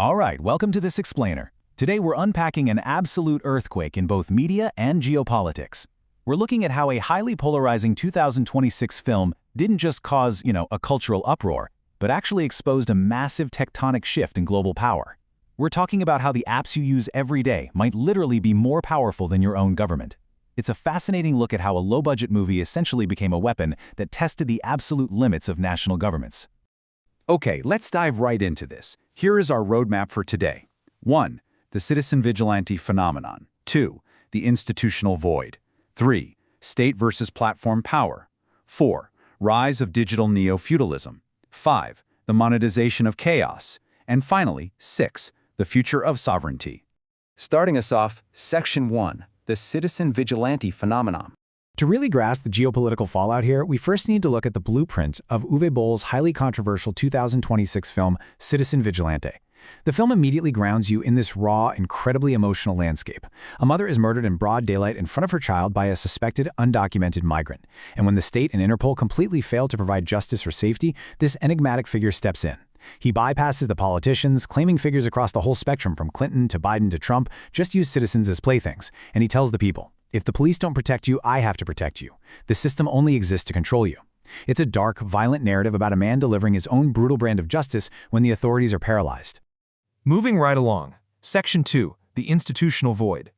All right, welcome to this explainer. Today we're unpacking an absolute earthquake in both media and geopolitics. We're looking at how a highly polarizing 2026 film didn't just cause, a cultural uproar, but actually exposed a massive tectonic shift in global power. We're talking about how the apps you use every day might literally be more powerful than your own government. It's a fascinating look at how a low-budget movie essentially became a weapon that tested the absolute limits of national governments. Okay, let's dive right into this. Here is our roadmap for today. 1. The citizen vigilante phenomenon. 2. The institutional void. 3. State versus platform power. 4. Rise of digital neo-feudalism. 5. The monetization of chaos. And finally, 6. The future of sovereignty. Starting us off, Section 1. The citizen vigilante phenomenon. To really grasp the geopolitical fallout here, we first need to look at the blueprint of Uwe Boll's highly controversial 2026 film, Citizen Vigilante. The film immediately grounds you in this raw, incredibly emotional landscape. A mother is murdered in broad daylight in front of her child by a suspected, undocumented migrant. And when the state and Interpol completely fail to provide justice or safety, this enigmatic figure steps in. He bypasses the politicians, claiming figures across the whole spectrum from Clinton to Biden to Trump just use citizens as playthings, and he tells the people, if the police don't protect you, I have to protect you. The system only exists to control you. It's a dark, violent narrative about a man delivering his own brutal brand of justice when the authorities are paralyzed. Moving right along, Section 2, the institutional void.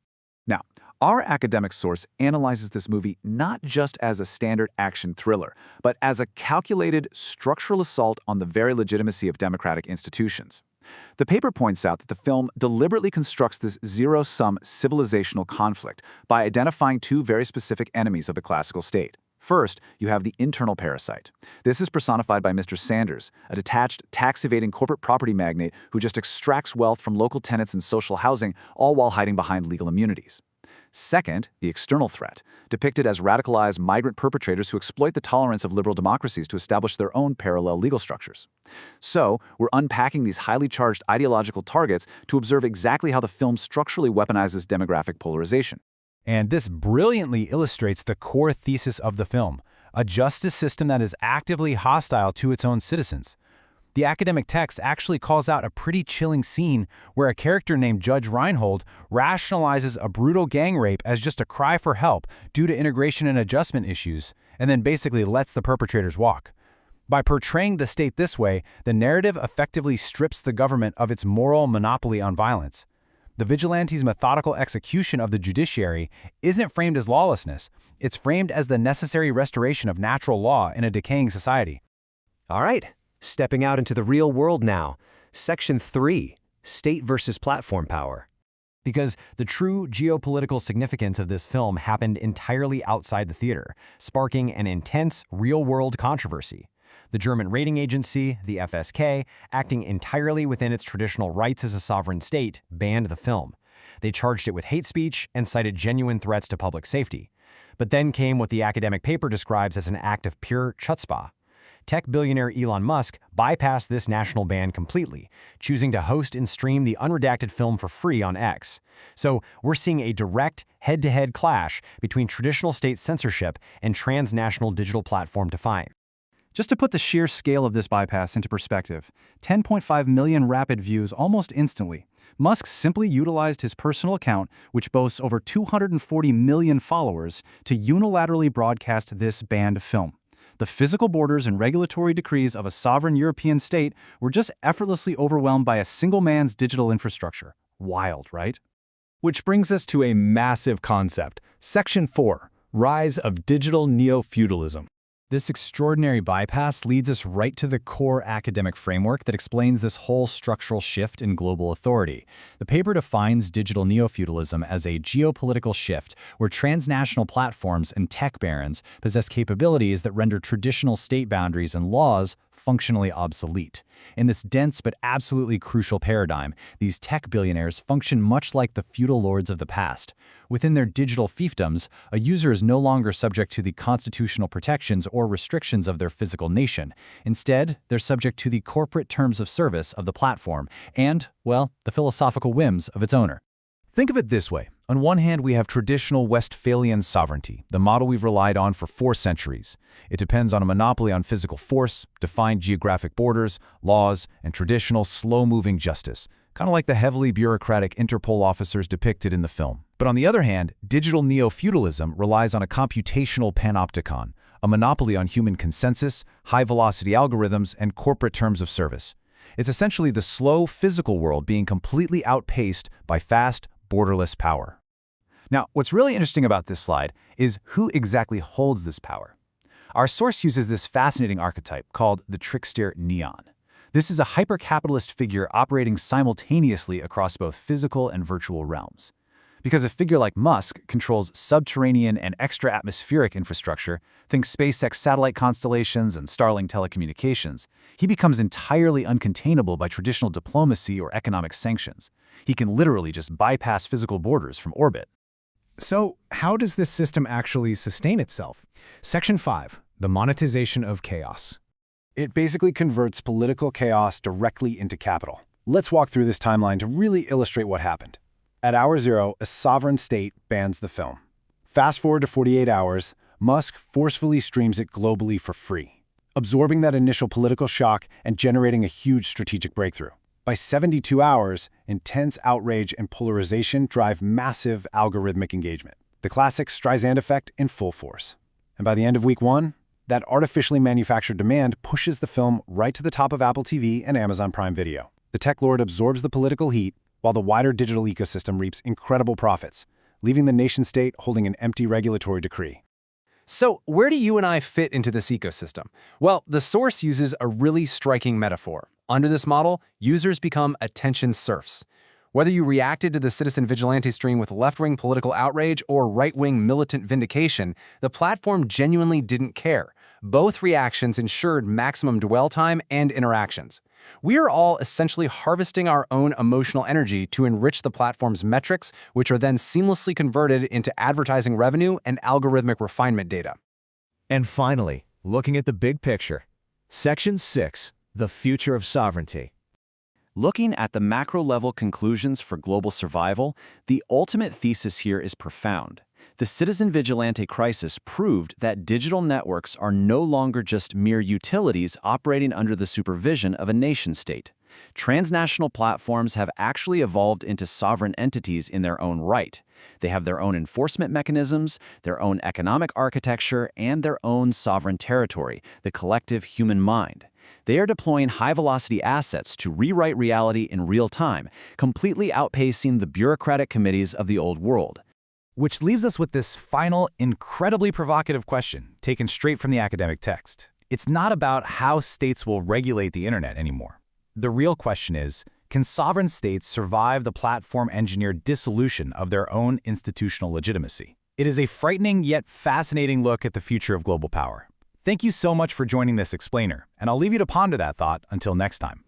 Now, our academic source analyzes this movie not just as a standard action thriller, but as a calculated structural assault on the very legitimacy of democratic institutions. The paper points out that the film deliberately constructs this zero-sum civilizational conflict by identifying two very specific enemies of the classical state. First, you have the internal parasite. This is personified by Mr. Sanders, a detached, tax-evading corporate property magnate who just extracts wealth from local tenants and social housing, all while hiding behind legal immunities. Second, the external threat, depicted as radicalized migrant perpetrators who exploit the tolerance of liberal democracies to establish their own parallel legal structures. So, we're unpacking these highly charged ideological targets to observe exactly how the film structurally weaponizes demographic polarization. And this brilliantly illustrates the core thesis of the film, a justice system that is actively hostile to its own citizens. The academic text actually calls out a pretty chilling scene where a character named Judge Reinhold rationalizes a brutal gang rape as just a cry for help due to integration and adjustment issues, and then basically lets the perpetrators walk. By portraying the state this way, the narrative effectively strips the government of its moral monopoly on violence. The vigilante's methodical execution of the judiciary isn't framed as lawlessness, it's framed as the necessary restoration of natural law in a decaying society. All right. Stepping out into the real world now, Section 3, State versus Platform Power. Because the true geopolitical significance of this film happened entirely outside the theater, sparking an intense, real-world controversy. The German rating agency, the FSK, acting entirely within its traditional rights as a sovereign state, banned the film. They charged it with hate speech and cited genuine threats to public safety. But then came what the academic paper describes as an act of pure chutzpah. Tech billionaire Elon Musk bypassed this national ban completely, choosing to host and stream the unredacted film for free on X. So we're seeing a direct, head-to-head clash between traditional state censorship and transnational digital platform Define. Just to put the sheer scale of this bypass into perspective, 10.5 million rapid views almost instantly. Musk simply utilized his personal account, which boasts over 240 million followers, to unilaterally broadcast this banned film. The physical borders and regulatory decrees of a sovereign European state were just effortlessly overwhelmed by a single man's digital infrastructure. Wild, right? Which brings us to a massive concept, Section 4, Rise of Digital Neo-Feudalism. This extraordinary bypass leads us right to the core academic framework that explains this whole structural shift in global authority. The paper defines digital neo-feudalism as a geopolitical shift where transnational platforms and tech barons possess capabilities that render traditional state boundaries and laws functionally obsolete. In this dense but absolutely crucial paradigm, these tech billionaires function much like the feudal lords of the past. Within their digital fiefdoms, a user is no longer subject to the constitutional protections or restrictions of their physical nation. Instead, they're subject to the corporate terms of service of the platform and, well, the philosophical whims of its owner. Think of it this way. On one hand, we have traditional Westphalian sovereignty, the model we've relied on for 4 centuries. It depends on a monopoly on physical force, defined geographic borders, laws, and traditional slow-moving justice, kind of like the heavily bureaucratic Interpol officers depicted in the film. But on the other hand, digital neo-feudalism relies on a computational panopticon, a monopoly on human consensus, high-velocity algorithms, and corporate terms of service. It's essentially the slow, physical world being completely outpaced by fast, borderless power. Now, what's really interesting about this slide is who exactly holds this power. Our source uses this fascinating archetype called the trickster neon. This is a hyper-capitalist figure operating simultaneously across both physical and virtual realms. Because a figure like Musk controls subterranean and extra-atmospheric infrastructure, think SpaceX satellite constellations and Starlink telecommunications, he becomes entirely uncontainable by traditional diplomacy or economic sanctions. He can literally just bypass physical borders from orbit. So, how does this system actually sustain itself? Section 5, the monetization of chaos. It basically converts political chaos directly into capital. Let's walk through this timeline to really illustrate what happened. At hour 0, a sovereign state bans the film. Fast forward to 48 hours, Musk forcefully streams it globally for free, absorbing that initial political shock and generating a huge strategic breakthrough. By 72 hours, intense outrage and polarization drive massive algorithmic engagement. The classic Streisand effect in full force. And by the end of week 1, that artificially manufactured demand pushes the film right to the top of Apple TV and Amazon Prime Video. The tech lord absorbs the political heat, while the wider digital ecosystem reaps incredible profits, leaving the nation-state holding an empty regulatory decree. So, where do you and I fit into this ecosystem? Well, the source uses a really striking metaphor. Under this model, users become attention serfs. Whether you reacted to the Citizen Vigilante stream with left-wing political outrage or right-wing militant vindication, the platform genuinely didn't care. Both reactions ensured maximum dwell time and interactions. We are all essentially harvesting our own emotional energy to enrich the platform's metrics, which are then seamlessly converted into advertising revenue and algorithmic refinement data. And finally, looking at the big picture. Section 6, the future of sovereignty. Looking at the macro-level conclusions for global survival, the ultimate thesis here is profound. The Citizen Vigilante crisis proved that digital networks are no longer just mere utilities operating under the supervision of a nation-state. Transnational platforms have actually evolved into sovereign entities in their own right. They have their own enforcement mechanisms, their own economic architecture, and their own sovereign territory, the collective human mind. They are deploying high-velocity assets to rewrite reality in real time, completely outpacing the bureaucratic committees of the old world. Which leaves us with this final, incredibly provocative question, taken straight from the academic text. It's not about how states will regulate the internet anymore. The real question is, can sovereign states survive the platform-engineered dissolution of their own institutional legitimacy? It is a frightening yet fascinating look at the future of global power. Thank you so much for joining this explainer, and I'll leave you to ponder that thought until next time.